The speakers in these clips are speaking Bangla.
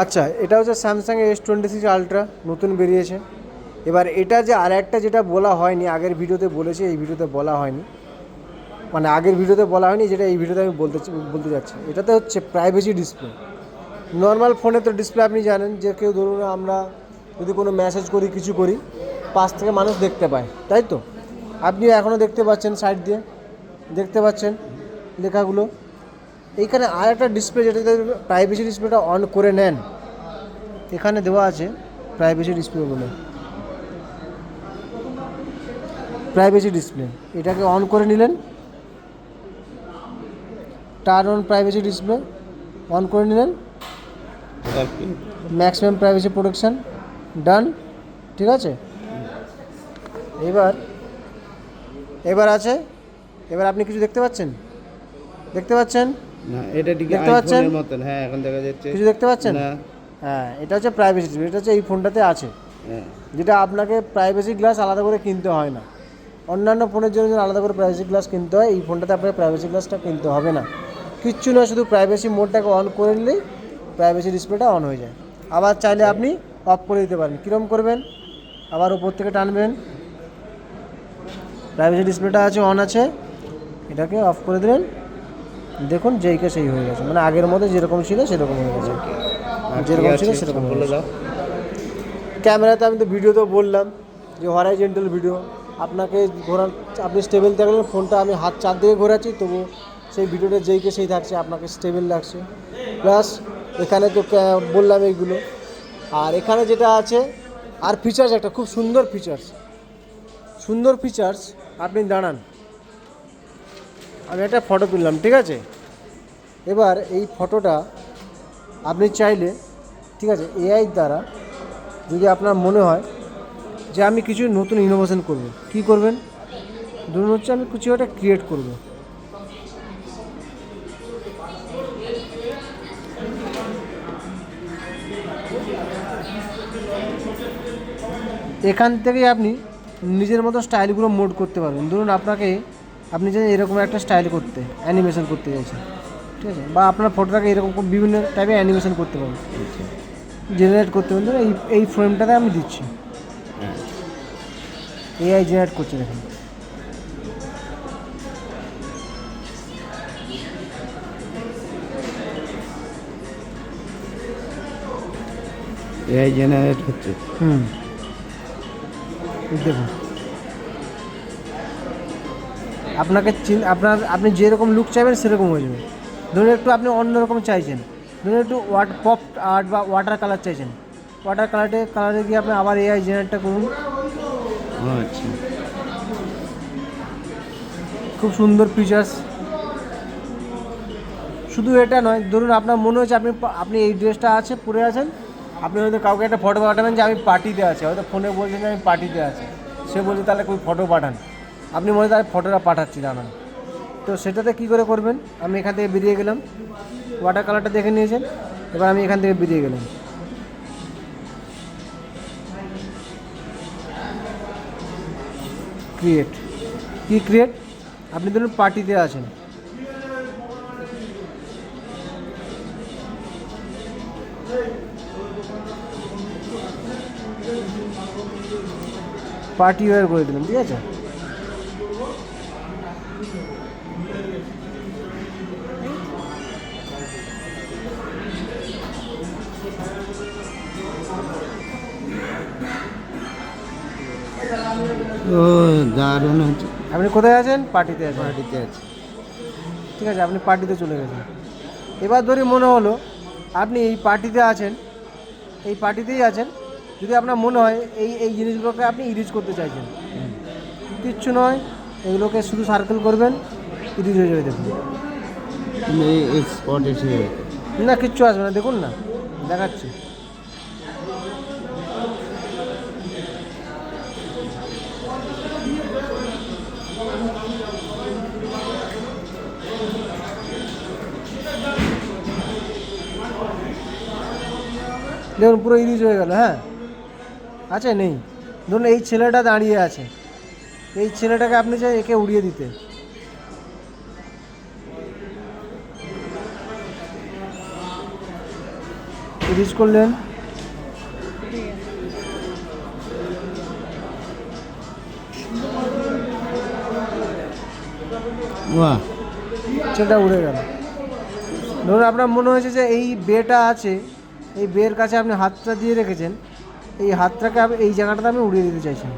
আচ্ছা, এটা হচ্ছে স্যামসাং S26 আলট্রা, নতুন বেরিয়েছে। এবার এটা যে আর একটা যেটা বলা হয়নি, আগের ভিডিওতে বলেছি, এই ভিডিওতে বলা হয়নি, মানে আগের ভিডিওতে বলা হয়নি, যেটা এই ভিডিওতে আমি বলতে যাচ্ছি, এটাতে হচ্ছে প্রাইভেসি ডিসপ্লে। নর্মাল ফোনে তো ডিসপ্লে আপনি জানেন যে কেউ ধরুন আমরা যদি কোনো মেসেজ করি, কিছু করি, পাশ থেকে মানুষ দেখতে পায়, তাই তো? আপনি এখনও দেখতে পাচ্ছেন, সাইড দিয়ে দেখতে পাচ্ছেন লেখাগুলো। এইখানে আর একটা ডিসপ্লে, যেটাতে প্রাইভেসি ডিসপ্লেটা অন করে নেন, এখানে দেওয়া আছে প্রাইভেসি ডিসপ্লে বলে, প্রাইভেসি ডিসপ্লে। এটাকে অন করে নিলেন, turn on privacy display, on করে নিলেন, ম্যাক্সিমাম প্রাইভেসি প্রোটেকশন, ডান। ঠিক আছে, এবার এবার আছে, এবার আপনি কিছু দেখতে পাচ্ছেন? দেখতে পাচ্ছেন না, এটা ঠিক দেখতে পাচ্ছেন আইফোনের মতন। হ্যাঁ, এখন দেখা যাচ্ছে। কিছু দেখতে পাচ্ছেন না। হ্যাঁ, এটা হচ্ছে প্রাইভেসি ডিসপ্লে, এটা হচ্ছে এই ফোনটাতে আছে, হ্যাঁ, যেটা আপনাকে প্রাইভেসি গ্লাস আলাদা করে কিনতে হয় না। অন্যান্য ফোনের জন্য আলাদা করে প্রাইভেসি গ্লাস কিনতে হয়, এই ফোনটাতে আপনাকে প্রাইভেসি গ্লাসটা কিনতে হবে না, কিচ্ছু না, শুধু প্রাইভেসি মোডটাকে অন করে নিলেই প্রাইভেসি ডিসপ্লেটা অন হয়ে যায়। আবার চাইলে আপনি অফ করে দিতে পারেন। কীরকম করবেন? আবার উপর থেকে টানবেন, প্রাইভেসি ডিসপ্লেটা আছে, অন আছে, এটাকে অফ করে দিলেন, দেখুন যেইকে সেই হয়ে গেছে, মানে আগের মধ্যে যেরকম ছিল সেরকম হয়ে গেছে, যেরকম ছিল সেরকম হয়ে বলে গেছে। দাও। ক্যামেরাতে আমি তো ভিডিওতেও বললাম যে হরাইজন্টাল ভিডিও, আপনাকে ঘোরান, আপনি স্টেবল থাকলেন, ফোনটা আমি হাত চারদিকে ঘোরাচ্ছি তবু সেই ভিডিওটা যেইকে সেই থাকছে, আপনাকে স্টেবল লাগছে। প্লাস এখানে তো বললাম এইগুলো, আর এখানে যেটা আছে আর ফিচার্স, একটা খুব সুন্দর ফিচার্স, সুন্দর ফিচার্স। আপনি দাঁড়ান, আমি একটা ফটো তুললাম, ঠিক আছে? এবার এই ফটোটা আপনি চাইলে, ঠিক আছে, এআই দ্বারা যদি আপনার মনে হয় যে আমি কিছু নতুন ইনোভেশন করব, কী করবেন? ধরুন হচ্ছে আমি কিছু একটা ক্রিয়েট করব, এখান থেকেই আপনি নিজের মতো স্টাইলগুলো মোড করতে পারবেন। ধরুন আপনি চাই এরকম একটা স্টাইল করতে, অ্যানিমেশন করতে চাইছেন, ঠিক আছে, বা আপনার ফটোটাকে এরকম বিভিন্ন টাইপের অ্যানিমেশন করতে পারবেন, জেনারেট করতে পারবেন। ধরুন এই ফ্রেমটাতে আমি দিচ্ছি, এআই জেনারেট করছে, দেখুন। এআই জেনারেট হচ্ছে। দেখুন, আপনি যেরকম লুক চাইবেন সেরকম হয়ে যাবে। ধরুন একটু আপনি অন্যরকম চাইছেন, ধরুন একটু পপ আর্ট বা ওয়াটার কালার চাইছেন, ওয়াটার কালারে গিয়ে আপনি আবার এআই জেনারেটটা করুন। আচ্ছা, খুব সুন্দর ফিচার্স। শুধু এটা নয়, ধরুন আপনার মনে হচ্ছে আপনি এই ড্রেসটা আছে, পরে আছেন, আপনি হয়তো কাউকে একটা ফটো পাঠাবেন যে আমি পার্টিতে আছি, হয়তো ফোনে বলছেন যে আমি পার্টিতে আছি, সে বলছে তাহলে কোই ফটো পাঠান, আপনি মনে হয় তাহলে ফটোটা পাঠাচ্ছি, জানান। তো সেটাতে কী করে করবেন? আমি এখান থেকে বেরিয়ে গেলাম, ওয়াটার কালারটা দেখে নিয়েছেন, এবার আমি এখান থেকে বেরিয়ে গেলাম, ক্রিয়েট। কি ক্রিয়েট? আপনি ধরুন পার্টিতে আছেন, পার্টি ওয়্যার করে দিলাম, ঠিক আছে? ও দারুণ হচ্ছে। আপনি কোথায় আছেন? পার্টিতে আছেন, পার্টিতে আছে। ঠিক আছে, আপনি পার্টিতে চলে গেছেন। এবার ধরে মনে হলো আপনি এই পার্টিতে আছেন, এই পার্টিতেই আছেন, যদি আপনার মনে হয় এই এই জিনিসগুলোকে আপনি ইরেজ করতে চাইছেন, কিচ্ছু নয়, এগুলোকে শুধু সার্কেল করবেন, ইরেজ হয়ে যাবে, দেখুন। এক্সপোর্ট এসে যাবে। না, কিচ্ছু আসবে না, দেখুন না, দেখাচ্ছি। দেখুন পুরো ইরিজ হয়ে গেল। হ্যাঁ, আছে নেই? ধরুন এই ছেলেটা দাঁড়িয়ে আছে, এই ছেলেটাকে আপনি চাই একে উড়িয়ে দিতে, রিচ করলেন, বাহ, সেটা উড়ে গেল। ধরুন আপনার মনে হয়েছে যে এই বেটা আছে, এই বের কাছে আপনি হাতটা দিয়ে রেখেছেন, এই হাতটাকে আপনি এই জায়গাটাতে আপনি উড়িয়ে দিতে চাইছেন।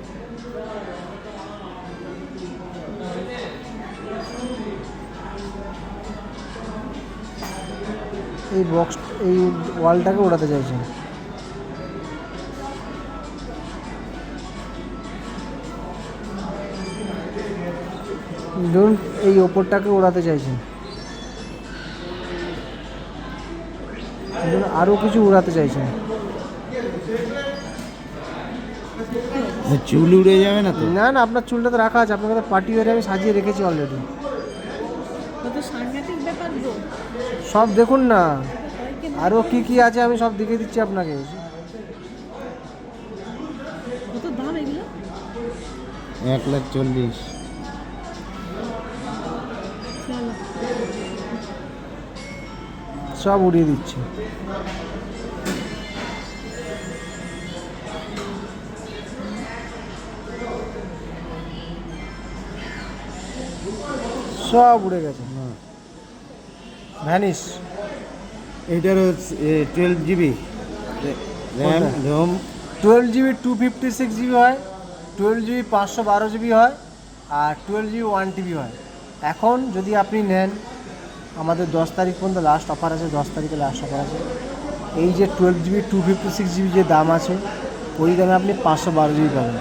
এই বক্স, এই ওয়ালটাকে ওড়াতে চাইছেন। ধরুন এই ওপরটাকে ওড়াতে চাইছেন, ধরুন আরও কিছু উড়াতে চাইছেন। চুল উড়ে যাবে না তো? না না, আপনার চুলটা তো রাখা আছে, আপনার কাছে পার্টি ওয়ারে আমি সাজিয়ে রেখেছি অলরেডি। কত সাংঘাতিক ব্যাপার গো। সব দেখুন না, আরও কি কি আছে আমি সব দেখিয়ে দিচ্ছি আপনাকে। কত দাম এগুলো? 1,40,000। চলো। সব উড়িয়ে দিচ্ছি। সব উড়ে গেছে, ভ্যানিশ। এইটার 12 GB র্যাম, কোনটা? রোম। 12 GB 256 GB হয়, 12 GB 512 GB হয়, আর 12 GB 1 TB হয়। এখন যদি আপনি নেন, আমাদের 10 তারিখ পর্যন্ত লাস্ট অফার আছে, 10 তারিখে লাস্ট অফার আছে। এই যে 12 GB 256 GB যে দাম আছে, ওই দামে আপনি 512 GB পাবেন।